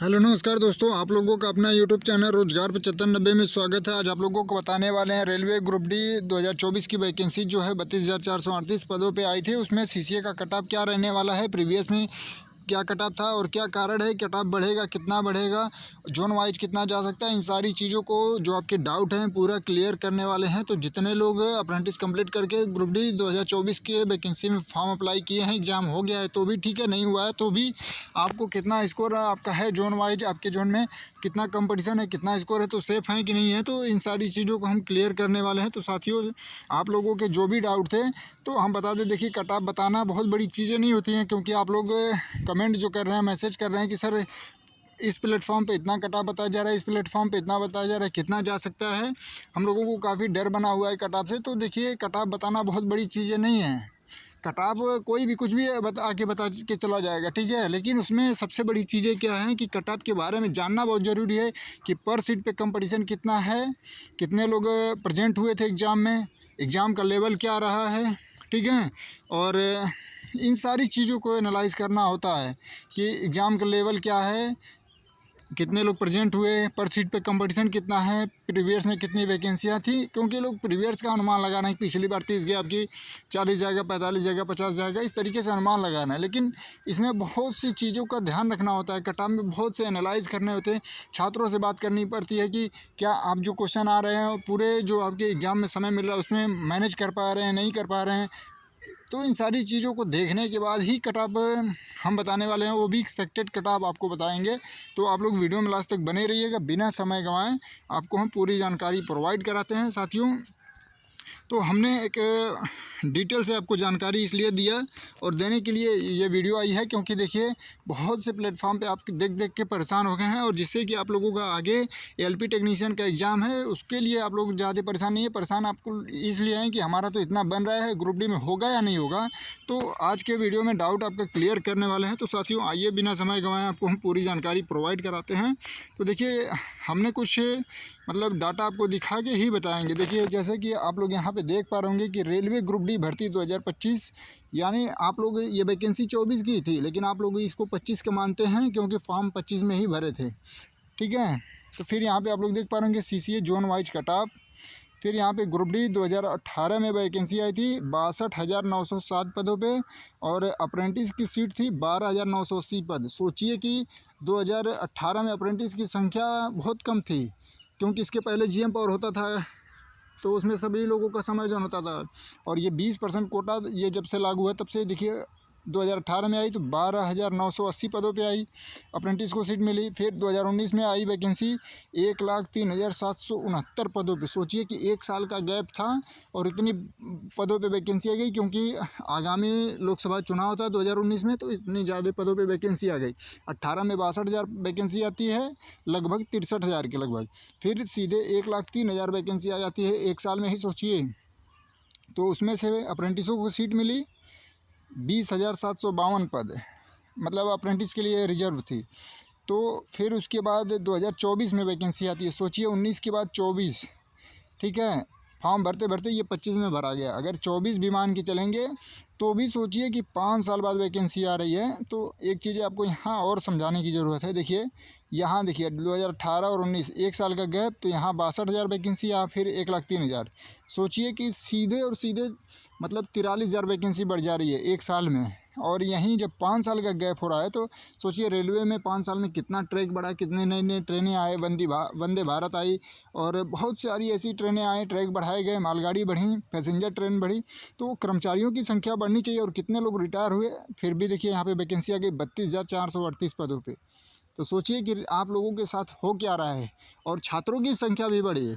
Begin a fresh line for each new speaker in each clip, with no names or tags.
Hello नमस्कार दोस्तों, आप लोगों का अपना यूट्यूब चैनल रोजगार 7590 में स्वागत है। आज आप लोगों को बताने वाले हैं रेलवे ग्रुप डी 2024 की वैकेंसी जो है 32,438 पदों पे आई थी। उसमें सीसीए का कट ऑफ क्या रहने वाला है, प्रीवियस में क्या कट ऑफ था और क्या कारण है, कट ऑफ बढ़ेगा कितना बढ़ेगा, जोन वाइज कितना जा सकता है, इन सारी चीज़ों को जो आपके डाउट हैं पूरा क्लियर करने वाले हैं। तो जितने लोग अप्रेंटिस कंप्लीट करके ग्रुप डी 2024 के वैकेंसी में फॉर्म अप्लाई किए हैं, एग्ज़ाम हो गया है तो भी ठीक है, नहीं हुआ है तो भी आपको कितना स्कोर आपका है, जोन वाइज आपके जोन में कितना कंपटीशन है, कितना स्कोर है, तो सेफ़ है कि नहीं है, तो इन सारी चीज़ों को हम क्लियर करने वाले हैं। तो साथियों, आप लोगों के जो भी डाउट थे तो हम बता दें। देखिए, कट ऑफ बताना बहुत बड़ी चीज़ें नहीं होती हैं, क्योंकि आप लोग कमेंट जो कर रहे हैं, मैसेज कर रहे हैं कि सर इस प्लेटफॉर्म पे इतना कट ऑफ बताया जा रहा है, इस प्लेटफॉर्म पे इतना बताया जा रहा है, कितना जा सकता है। हम लोगों को काफ़ी डर बना हुआ है कट ऑफ से। तो देखिए, कट ऑफ बताना बहुत बड़ी चीज़ें नहीं है। कट ऑफ कोई भी कुछ भी बता के चला जाएगा, ठीक है, लेकिन उसमें सबसे बड़ी चीज़ें क्या हैं कि कट ऑफ के बारे में जानना बहुत ज़रूरी है कि पर सीट पे कंपटीशन कितना है, कितने लोग प्रेजेंट हुए थे एग्ज़ाम में, एग्ज़ाम का लेवल क्या रहा है, ठीक है। और इन सारी चीज़ों को एनालाइज़ करना होता है कि एग्ज़ाम का लेवल क्या है, कितने लोग प्रेजेंट हुए, पर सीट पे कंपटीशन कितना है, प्रीवियस में कितनी वैकेंसियाँ थी, क्योंकि लोग प्रीवियस का अनुमान लगाना है, पिछली बार 30 गया, आपकी 40 जाएगा, 45 जाएगा, 50 जाएगा, इस तरीके से अनुमान लगाना है। लेकिन इसमें बहुत सी चीज़ों का ध्यान रखना होता है, कट ऑफ में बहुत से एनालाइज़ करने होते हैं। छात्रों से बात करनी पड़ती है कि क्या आप जो क्वेश्चन आ रहे हैं पूरे जो आपके एग्ज़ाम में समय मिल रहा है उसमें मैनेज कर पा रहे हैं, नहीं कर पा रहे हैं। तो इन सारी चीज़ों को देखने के बाद ही कट ऑफ हम बताने वाले हैं, वो भी एक्सपेक्टेड कट ऑफ आपको बताएंगे। तो आप लोग वीडियो में लास्ट तक बने रहिएगा, बिना समय गंवाए आपको हम पूरी जानकारी प्रोवाइड कराते हैं। साथियों, तो हमने एक डिटेल से आपको जानकारी इसलिए दिया और देने के लिए ये वीडियो आई है, क्योंकि देखिए बहुत से प्लेटफॉर्म पे आप देख देख के परेशान हो गए हैं, और जिससे कि आप लोगों का आगे एलपी टेक्नीशियन का एग्ज़ाम है, उसके लिए आप लोग ज़्यादा परेशान नहीं है। परेशान आपको इसलिए हैं कि हमारा तो इतना बन रहा है, ग्रुप डी में होगा या नहीं होगा। तो आज के वीडियो में डाउट आपका क्लियर करने वाले हैं। तो साथियों, आइए बिना समय गंवाए आपको हम पूरी जानकारी प्रोवाइड कराते हैं। तो देखिए, हमने कुछ डाटा आपको दिखा के ही बताएंगे। देखिए, जैसे कि आप लोग यहाँ पे देख पा रहे होंगे कि रेलवे ग्रुप डी भर्ती 2025, यानी आप लोग ये वैकेंसी 24 की थी, लेकिन आप लोग इसको 25 का मानते हैं क्योंकि फॉर्म 25 में ही भरे थे, ठीक है। तो फिर यहाँ पे आप लोग देख पा रहे होंगे CCA zone wise cut off. फिर यहाँ पे ग्रुप डी 2018 में वैकेंसी आई थी 62,907 पदों पे, और अप्रेंटिस की सीट थी 12,980 पद। सोचिए कि 2018 में अप्रेंटिस की संख्या बहुत कम थी, क्योंकि इसके पहले जीएम पावर होता था, तो उसमें सभी लोगों का समायोजन होता था। और ये 20% कोटा ये जब से लागू है तब से देखिए 2018 में आई तो 12,980 पदों पे आई, अप्रेंटिस को सीट मिली। फिर 2019 में आई वैकेंसी 1,03,769 पदों पे। सोचिए कि एक साल का गैप था और इतनी पदों पे वैकेंसी आ गई, क्योंकि आगामी लोकसभा चुनाव था 2019 में, तो इतनी ज़्यादा पदों पे वैकेंसी आ गई। 18 में 62,000 वैकेंसी आती है, लगभग 63,000 के लगभग। फिर सीधे 1,03,000 वैकेंसी आ जाती है एक साल में ही, सोचिए। तो उसमें से अप्रेंटिसों को सीट मिली 20,752 पद, मतलब अप्रेंटिस के लिए रिजर्व थी। तो फिर उसके बाद 2024 में वैकेंसी आती है। सोचिए 19 के बाद 24, ठीक है, फॉर्म भरते भरते ये 25 में भरा गया। अगर 24 भी मान के चलेंगे तो भी सोचिए कि 5 साल बाद वैकेंसी आ रही है। तो एक चीज़ आपको यहाँ और समझाने की ज़रूरत है। देखिए, यहाँ देखिए 2018 और 19 एक साल का गैप, तो यहाँ 62,000 वैकेंसी या फिर 1,03,000। सोचिए कि सीधे और सीधे 43,000 वैकेंसी बढ़ जा रही है एक साल में। और यहीं जब 5 साल का गैप हो रहा है, तो सोचिए रेलवे में 5 साल में कितना ट्रैक बढ़ा, कितने नई नई ट्रेनें आए, वंदे भारत आई, और बहुत सारी ऐसी ट्रेनें आई, ट्रैक बढ़ाए गए, मालगाड़ी बढ़ी, पैसेंजर ट्रेन बढ़ी। तो कर्मचारियों की संख्या बढ़नी चाहिए, और कितने लोग रिटायर हुए, फिर भी देखिए यहाँ पे वैकेंसी आ गई 32,438 पदों पे। तो सोचिए कि आप लोगों के साथ हो क्या रहा है। और छात्रों की संख्या भी बढ़ी है,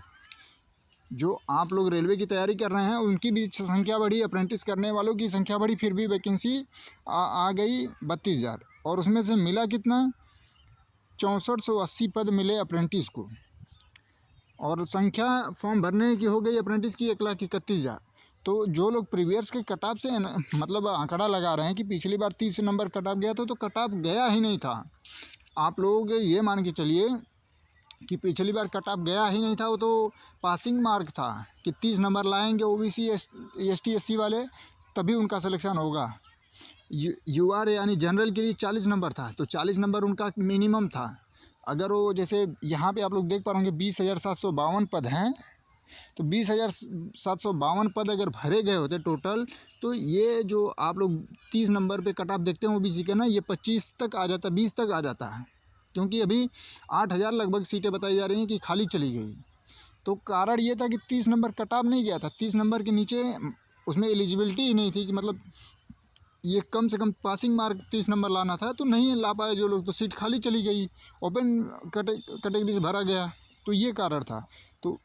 जो आप लोग रेलवे की तैयारी कर रहे हैं उनकी भी संख्या बढ़ी, अप्रेंटिस करने वालों की संख्या बढ़ी, फिर भी वैकेंसी आ गई 32,000। और उसमें से मिला कितना, 6480 पद मिले अप्रेंटिस को, और संख्या फॉर्म भरने की हो गई अप्रेंटिस की 1,31,000। तो जो लोग प्रीवियस के कट ऑफ से आंकड़ा लगा रहे हैं कि पिछली बार 30 नंबर कट ऑफ गया था, तो कट ऑफ गया ही नहीं था। आप लोग ये मान के चलिए कि पिछली बार कट ऑफ गया ही नहीं था, वो तो पासिंग मार्क था कि 30 नंबर लाएंगे ओबीसी एसटी एससी वाले तभी उनका सिलेक्शन होगा। यूआर यानी जनरल के लिए 40 नंबर था, तो 40 नंबर उनका मिनिमम था। अगर वो जैसे यहाँ पे आप लोग देख पा रहे होंगे 20,752 पद हैं, तो 20,752 पद अगर भरे गए होते टोटल, तो ये जो आप लोग 30 नंबर पे कट ऑफ देखते हैं ओबीसी का ना, ये 25 तक आ जाता, 20 तक आ जाता है, क्योंकि अभी 8,000 लगभग सीटें बताई जा रही हैं कि खाली चली गई। तो कारण ये था कि 30 नंबर कट ऑफ नहीं गया था, 30 नंबर के नीचे उसमें एलिजिबिलिटी ही नहीं थी, कि मतलब ये कम से कम पासिंग मार्क 30 नंबर लाना था, तो नहीं ला पाए जो लोग, तो सीट खाली चली गई, ओपन कैटेगरी से भरा गया, तो ये कारण था। तो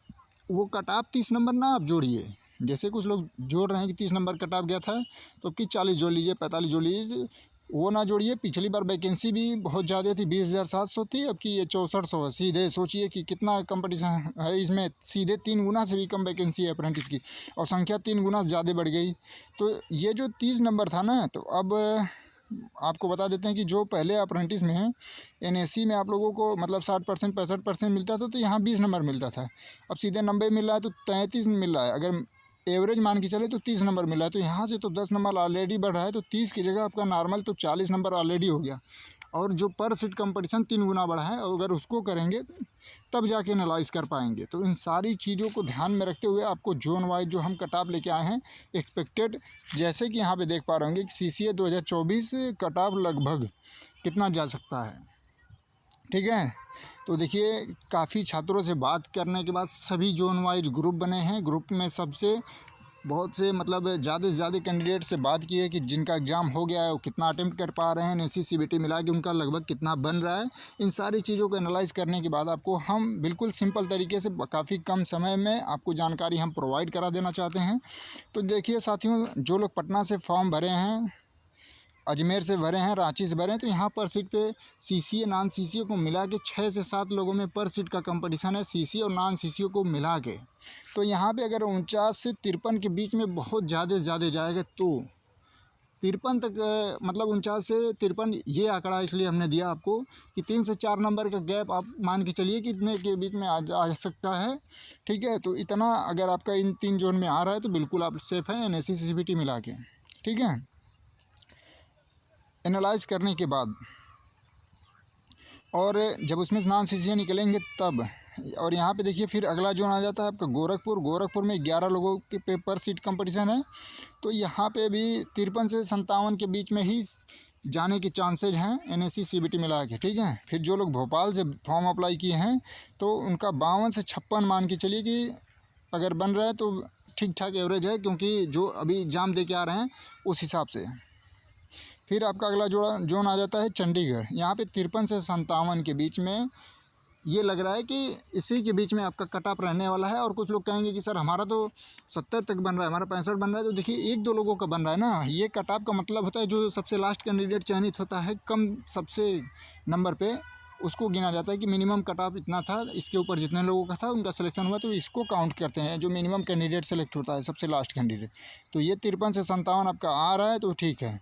वो कट ऑफ 30 नंबर ना आप जोड़िए, जैसे कुछ लोग जोड़ रहे हैं कि 30 नंबर कट ऑफ गया था तो कि 40 जोड़ लीजिए, 45 जोड़ लीजिए, वो ना जोड़िए। पिछली बार वैकेंसी भी बहुत ज़्यादा थी, 20,700 थी, अब की ये 6400 है। सीधे सोचिए कि कितना कंपटीशन है इसमें, सीधे 3 गुना से भी कम वैकेंसी है अप्रेंटिस की, और संख्या 3 गुना से ज़्यादा बढ़ गई। तो ये जो 30 नंबर था ना, तो अब आपको बता देते हैं कि जो पहले अप्रेंटिस में है एनएससी में आप लोगों को मतलब 60% 65% मिलता था, तो यहाँ 20 नंबर मिलता था, अब सीधे 90 मिल रहा है, तो 33 मिल रहा है। अगर एवरेज मान के चले तो 30 नंबर मिला है, तो यहाँ से तो 10 नंबर ऑलरेडी बढ़ रहा है, तो 30 की जगह आपका नॉर्मल तो 40 नंबर ऑलरेडी हो गया। और जो पर सीट कंपटीशन 3 गुना बढ़ा है, और अगर उसको करेंगे तब जाके एनालाइज कर पाएंगे। तो इन सारी चीज़ों को ध्यान में रखते हुए आपको जोन वाइज जो हम कट ऑफ लेके आए हैं एक्सपेक्टेड, जैसे कि यहाँ पे देख पा रहे होंगे कि CCA 2024 कट ऑफ लगभग कितना जा सकता है, ठीक है। तो देखिए, काफ़ी छात्रों से बात करने के बाद सभी जोन वाइज ग्रुप बने हैं, ग्रुप में सबसे बहुत से मतलब ज़्यादा से ज़्यादा कैंडिडेट से बात की है कि जिनका एग्ज़ाम हो गया है वो कितना अटेम्प्ट कर पा रहे हैं, एनएससी सीबीटी मिला के उनका लगभग कितना बन रहा है। इन सारी चीज़ों को एनालाइज करने के बाद आपको हम बिल्कुल सिंपल तरीके से काफ़ी कम समय में आपको जानकारी हम प्रोवाइड करा देना चाहते हैं। तो देखिए साथियों, जो लोग पटना से फॉर्म भरे हैं, अजमेर से भरे हैं, रांची से भरे हैं, तो यहाँ पर सीट पे CCA नॉन CCA को मिला के 6 से 7 लोगों में पर सीट का कंपटीशन है, CCA और नॉन CCA को मिला के। तो यहाँ पे अगर 49 से 53 के बीच में बहुत ज़्यादा जाएगा, तो 53 तक मतलब 49 से 53 ये आंकड़ा इसलिए हमने दिया आपको कि 3 से 4 नंबर का गैप आप मान के चलिए कि इतने के बीच में आ सकता है, ठीक है। तो इतना अगर आपका इन 3 जोन में आ रहा है तो बिल्कुल आप सेफ़ हैं NSC CBT मिला के, ठीक है। एनालाइज करने के बाद और जब उसमें नॉन CCA निकलेंगे तब, और यहाँ पे देखिए फिर अगला जोन आ जाता है आपका गोरखपुर में 11 लोगों के पेपर सीट कंपटीशन है। तो यहाँ पे भी 53 से 57 के बीच में ही जाने के चांसेज हैं NSC CBT मिला के, ठीक है। फिर जो लोग भोपाल से फॉर्म अप्लाई किए हैं तो उनका 52 से 56 मान के चलिए कि अगर बन रहा है तो ठीक ठाक एवरेज है, क्योंकि जो अभी एग्ज़ाम दे के आ रहे हैं उस हिसाब से। फिर आपका अगला जोन आ जाता है चंडीगढ़। यहाँ पे 53 से 57 के बीच में ये लग रहा है कि इसी के बीच में आपका कट ऑफ रहने वाला है। और कुछ लोग कहेंगे कि सर हमारा तो 70 तक बन रहा है, हमारा 65 बन रहा है। तो देखिए 1-2 लोगों का बन रहा है ना, ये कट ऑफ का मतलब होता है जो सबसे लास्ट कैंडिडेट चयनित होता है कम सबसे नंबर पे, उसको गिना जाता है कि मिनिमम कट ऑफ इतना था, इसके ऊपर जितने लोगों का था उनका सिलेक्शन हुआ, तो इसको काउंट करते हैं जो मिनिमम कैंडिडेट सेलेक्ट होता है, सबसे लास्ट कैंडिडेट। तो ये 53 से 57 आपका आ रहा है, तो ठीक है।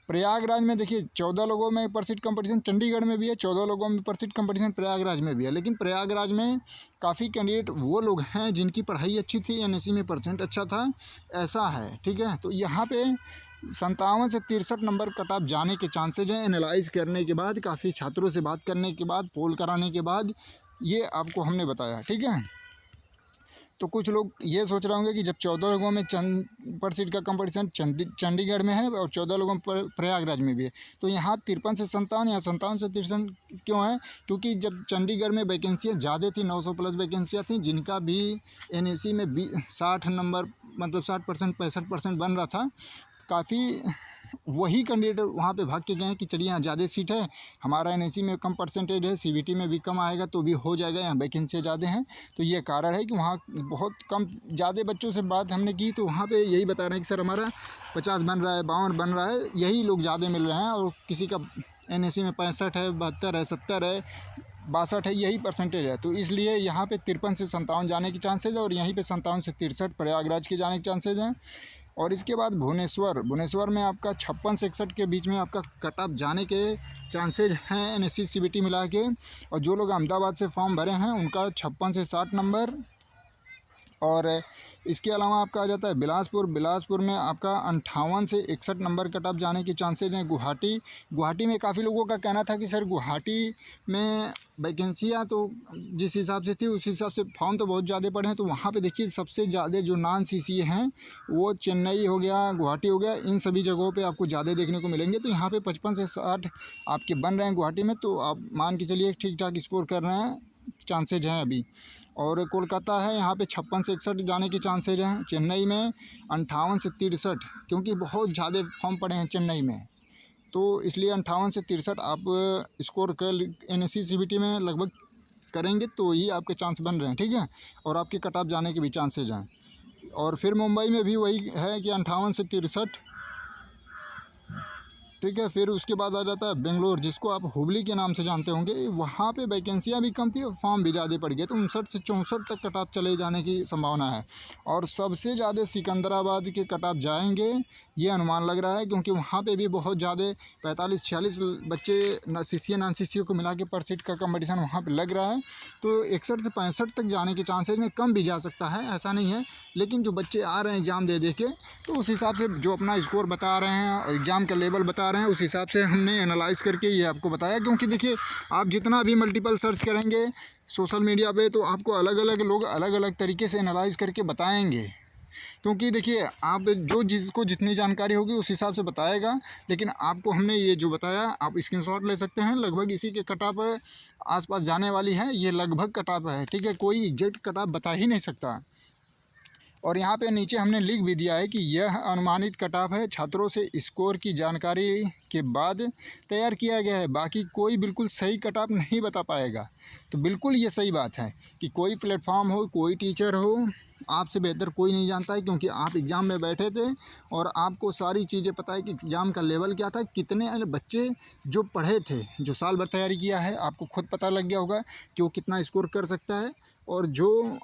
प्रयागराज में देखिए 14 लोगों में पर सीट कंपटीशन, चंडीगढ़ में भी है 14 लोगों में पर सीट कंपटीशन, प्रयागराज में भी है। लेकिन प्रयागराज में काफ़ी कैंडिडेट वो लोग हैं जिनकी पढ़ाई अच्छी थी, NSC में परसेंट अच्छा था, ऐसा है, ठीक है। तो यहाँ पे 57 से 63 नंबर कट ऑफ जाने के चांसेज हैं। एनालाइज करने के बाद, काफ़ी छात्रों से बात करने के बाद, पोल कराने के बाद ये आपको हमने बताया, ठीक है। तो कुछ लोग ये सोच रहे होंगे कि जब 14 लोगों में पर सीट का कंपटीशन चंडीगढ़ में है और 14 लोगों में प्रयागराज में भी है, तो यहाँ 53 से 57 या 57 से 63 क्यों है? क्योंकि जब चंडीगढ़ में वैकेंसियाँ ज़्यादा थी, 900 प्लस वैकेंसियाँ थी, जिनका भी NSC में 60 नंबर मतलब 60% 65% बन रहा था। काफ़ी वही कैंडिडेट वहाँ पे भाग के गए हैं कि चलिए यहाँ ज़्यादा सीट है, हमारा NSC में कम परसेंटेज है, CBT में भी कम आएगा तो भी हो जाएगा, यहाँ वैकेंसी ज़्यादा हैं। तो ये कारण है कि वहाँ बहुत कम ज़्यादा बच्चों से बात हमने की, तो वहाँ पे यही बता रहे हैं कि सर हमारा 50 बन रहा है, 52 बन रहा है, यही लोग ज़्यादा मिल रहे हैं। और किसी का NSC में 65 है, 72 है, 70 है, 62 है, यही परसेंटेज है। तो इसलिए यहाँ पे 53 से 57 जाने के चांसेज है, और यहीं पे 57 से 63 प्रयागराज के जाने के चांसेज हैं। और इसके बाद भुवनेश्वर में आपका 56 से 61 के बीच में आपका कट ऑफ जाने के चांसेज हैं NSC CBT मिला के। और जो लोग अहमदाबाद से फॉर्म भरे हैं उनका 56 से 60 नंबर, और इसके अलावा आपका आ जाता है बिलासपुर में आपका 58 से 61 नंबर कट ऑफ जाने के चांसेज हैं। गुवाहाटी में काफ़ी लोगों का कहना था कि सर गुवाहाटी में वैकेंसियाँ तो जिस हिसाब से थी उस हिसाब से फॉर्म तो बहुत ज़्यादा पड़े हैं, तो वहाँ पे देखिए सबसे ज़्यादा जो नॉन CCA हैं वो चेन्नई हो गया, गुवाहाटी हो गया, इन सभी जगहों पे आपको ज़्यादा देखने को मिलेंगे। तो यहाँ पे 55 से 60 आपके बन रहे हैं गुवाहाटी में, तो आप मान के चलिए ठीक ठाक स्कोर कर रहे हैं, चांसेज हैं अभी। और कोलकाता है, यहाँ पे 56 से 61 जाने के चांसेज हैं। चेन्नई में 58 से 63, क्योंकि बहुत ज़्यादा फॉर्म पड़े हैं चेन्नई में, तो इसलिए 58 से 63 आप स्कोर कर NSE CBT में लगभग करेंगे तो ही आपके चांस बन रहे हैं, ठीक है। और आपके कट ऑफ जाने के भी चांसेज हैं। और फिर मुंबई में भी वही है कि 58 से 63, ठीक है। फिर उसके बाद आ जाता है बेंगलोर, जिसको आप हुबली के नाम से जानते होंगे। वहाँ पे वैकेंसियाँ भी कम थी और फॉर्म भी ज़्यादा पड़ गए, तो 59 से 64 तक कट ऑफ चले जाने की संभावना है। और सबसे ज़्यादा सिकंदराबाद के कट ऑफ जाएंगे ये अनुमान लग रहा है, क्योंकि वहाँ पे भी बहुत ज़्यादा 45-46 बच्चे CCA नॉन CCA को मिला के पर सीट का कंपटीशन वहाँ पर लग रहा है। तो 61 से 65 तक जाने के चांसेज में कम भी जा सकता है, ऐसा नहीं है। लेकिन जो बच्चे आ रहे हैं एग्ज़ाम दे के, तो उस हिसाब से जो अपना स्कोर बता रहे हैं और एग्ज़ाम का लेवल बता रहे हैं, उस हिसाब से हमने एनालाइज़ करके ये आपको बताया। क्योंकि देखिए आप जितना भी मल्टीपल सर्च करेंगे सोशल मीडिया पे, तो आपको अलग अलग लोग अलग अलग तरीके से एनालाइज़ करके बताएंगे। क्योंकि देखिए आप जो जिसको जितनी जानकारी होगी उस हिसाब से बताएगा, लेकिन आपको हमने ये जो बताया आप स्क्रीनशॉट ले सकते हैं। लगभग इसी के कट ऑफ आसपास जाने वाली है, ये लगभग कट ऑफ है, ठीक है। कोई एग्जैक्ट कट ऑफ बता ही नहीं सकता। और यहाँ पे नीचे हमने लिख भी दिया है कि यह अनुमानित कट ऑफ है, छात्रों से स्कोर की जानकारी के बाद तैयार किया गया है। बाकी कोई बिल्कुल सही कट ऑफ नहीं बता पाएगा। तो बिल्कुल ये सही बात है कि कोई प्लेटफॉर्म हो, कोई टीचर हो, आपसे बेहतर कोई नहीं जानता है, क्योंकि आप एग्ज़ाम में बैठे थे और आपको सारी चीज़ें पता है कि एग्ज़ाम का लेवल क्या था। कितने बच्चे जो पढ़े थे, जो साल भर तैयारी किया है, आपको खुद पता लग गया होगा कि वो कितना स्कोर कर सकता है। और जो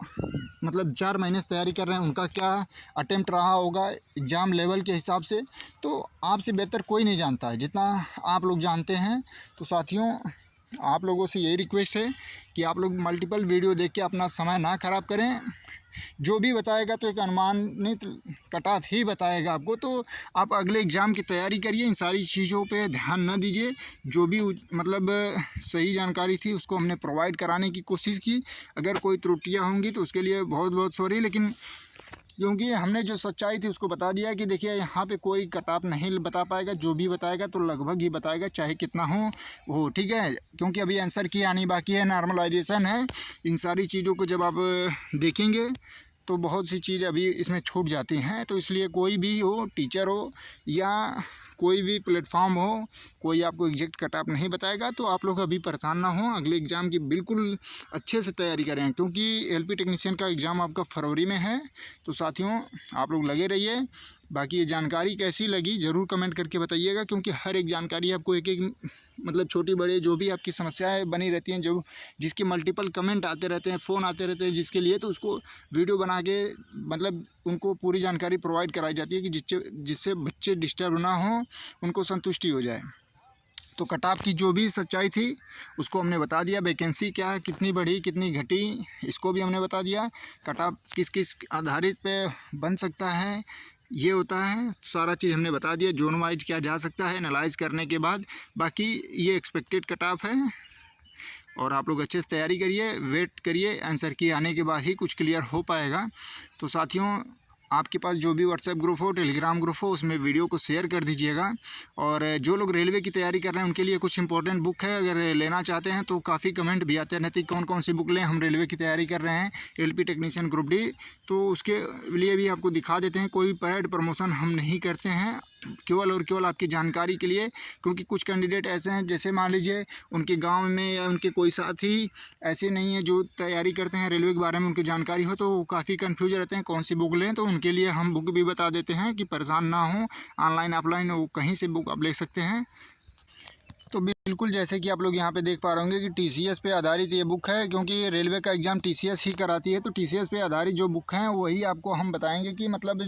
मतलब 4 महीने से तैयारी कर रहे हैं उनका क्या अटेम्प्ट रहा होगा एग्ज़ाम लेवल के हिसाब से, तो आपसे बेहतर कोई नहीं जानता है जितना आप लोग जानते हैं। तो साथियों, आप लोगों से यही रिक्वेस्ट है कि आप लोग मल्टीपल वीडियो देख के अपना समय ना ख़राब करें। जो भी बताएगा तो एक अनुमानित कट ऑफ ही बताएगा आपको, तो आप अगले एग्ज़ाम की तैयारी करिए। इन सारी चीज़ों पे ध्यान न दीजिए। जो भी मतलब सही जानकारी थी उसको हमने प्रोवाइड कराने की कोशिश की। अगर कोई त्रुटियां होंगी तो उसके लिए बहुत बहुत सॉरी, लेकिन क्योंकि हमने जो सच्चाई थी उसको बता दिया कि देखिए यहाँ पे कोई कट ऑफ नहीं बता पाएगा। जो भी बताएगा तो लगभग ही बताएगा, चाहे कितना हो, ठीक है। क्योंकि अभी आंसर की आनी बाकी है, नॉर्मलाइजेशन है। इन सारी चीज़ों को जब आप देखेंगे तो बहुत सी चीज़ अभी इसमें छूट जाती हैं। तो इसलिए कोई भी हो, टीचर हो या कोई भी प्लेटफॉर्म हो, कोई आपको एग्जैक्ट कट ऑफ नहीं बताएगा। तो आप लोग अभी परेशान ना हो, अगले एग्ज़ाम की बिल्कुल अच्छे से तैयारी करें, क्योंकि LP टेक्नीशियन का एग्ज़ाम आपका फरवरी में है। तो साथियों, आप लोग लगे रहिए। बाकी ये जानकारी कैसी लगी ज़रूर कमेंट करके बताइएगा, क्योंकि हर एक जानकारी आपको एक एक मतलब छोटी बड़ी जो भी आपकी समस्याएं बनी रहती हैं, जो जिसके मल्टीपल कमेंट आते रहते हैं, फ़ोन आते रहते हैं जिसके लिए, तो उसको वीडियो बना के मतलब उनको पूरी जानकारी प्रोवाइड कराई जाती है कि जिससे बच्चे डिस्टर्ब ना हो, उनको संतुष्टि हो जाए। तो कट ऑफ की जो भी सच्चाई थी उसको हमने बता दिया। वैकेंसी क्या है, कितनी बढ़ी कितनी घटी, इसको भी हमने बता दिया। कट ऑफ किस किस आधारित पे बन सकता है, ये होता है, सारा चीज़ हमने बता दिया। जोन वाइज क्या जा सकता है एनालाइज़ करने के बाद। बाकी ये एक्सपेक्टेड कट ऑफ है और आप लोग अच्छे से तैयारी करिए, वेट करिए, आंसर की आने के बाद ही कुछ क्लियर हो पाएगा। तो साथियों, आपके पास जो भी व्हाट्सएप ग्रुप हो, टेलीग्राम ग्रुप हो, उसमें वीडियो को शेयर कर दीजिएगा। और जो लोग रेलवे की तैयारी कर रहे हैं उनके लिए कुछ इंपॉर्टेंट बुक है, अगर लेना चाहते हैं तो काफ़ी कमेंट भी आते रहते हैं कौन कौन सी बुक लें। हम रेलवे की तैयारी कर रहे हैं, LP टेक्नीशियन ग्रुप D, तो उसके लिए भी आपको दिखा देते हैं। कोई पेड प्रमोशन हम नहीं करते हैं, केवल और केवल आपकी जानकारी के लिए। क्योंकि कुछ कैंडिडेट ऐसे हैं, जैसे मान लीजिए उनके गांव में या उनके कोई साथी ऐसे नहीं है जो तैयारी करते हैं रेलवे के बारे में, उनकी जानकारी हो, तो काफ़ी कंफ्यूज रहते हैं कौन सी बुक लें। तो उनके लिए हम बुक भी बता देते हैं कि परेशान ना हो, ऑनलाइन ऑफलाइन वो कहीं से बुक आप ले सकते हैं। तो बिल्कुल, जैसे कि आप लोग यहाँ पे देख पा रहे होंगे कि टीसीएस पे आधारित ये बुक है, क्योंकि रेलवे का एग्ज़ाम टीसीएस ही कराती है, तो टीसीएस पे आधारित जो बुक हैं वही आपको हम बताएंगे कि मतलब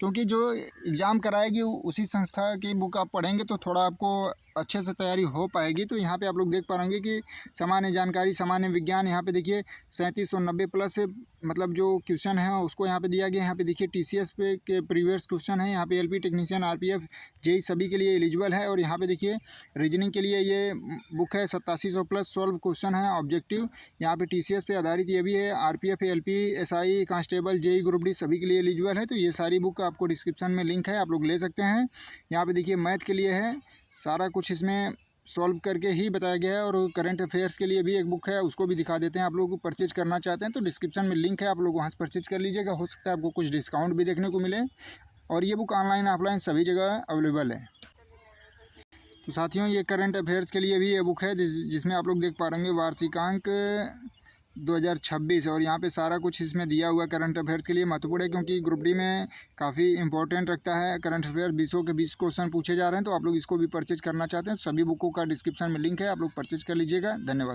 क्योंकि जो एग्ज़ाम कराएगी उसी संस्था की बुक आप पढ़ेंगे तो थोड़ा आपको अच्छे से तैयारी हो पाएगी। तो यहाँ पे आप लोग देख पा रहे होंगे कि सामान्य जानकारी, सामान्य विज्ञान, यहाँ पे देखिए 3790 प्लस मतलब जो क्वेश्चन है उसको यहाँ पे दिया गया है। यहाँ पे देखिए टीसीएस पे के प्रीवियस क्वेश्चन है, यहाँ पे एलपी टेक्नीशियन, आरपीएफ, जेई सभी के लिए एलिजिबल है। और यहाँ पे देखिए रीजनिंग के लिए ये बुक है 8700 प्लस 12 क्वेश्चन है ऑब्जेक्टिव। यहाँ पे टीसीएस पे आधारित ये भी है, RPF, LP, SI, constable, JE group D सभी के लिए एलिजिबल है। तो ये सारी बुक आपको डिस्क्रिप्शन में लिंक है, आप लोग ले सकते हैं। यहाँ पे देखिए मैथ के लिए है, सारा कुछ इसमें सॉल्व करके ही बताया गया है। और करंट अफेयर्स के लिए भी एक बुक है, उसको भी दिखा देते हैं। आप लोग परचेज करना चाहते हैं तो डिस्क्रिप्शन में लिंक है, आप लोग वहाँ से परचेज कर लीजिएगा। हो सकता है आपको कुछ डिस्काउंट भी देखने को मिले। और ये बुक ऑनलाइन ऑफलाइन सभी जगह अवेलेबल है। तो साथियों, ये करंट अफेयर्स के लिए भी ये बुक है जिसमें आप लोग देख पा रहे होंगे वार्षिकांक 2026। और यहाँ पे सारा कुछ इसमें दिया हुआ करंट अफेयर्स के लिए महत्वपूर्ण है, क्योंकि ग्रुप डी में काफ़ी इंपॉर्टेंट रखता है करंट अफेयर। 20 के 20 क्वेश्चन पूछे जा रहे हैं। तो आप लोग इसको भी परचेज करना चाहते हैं, सभी बुकों का डिस्क्रिप्शन में लिंक है, आप लोग परचेज कर लीजिएगा। धन्यवाद।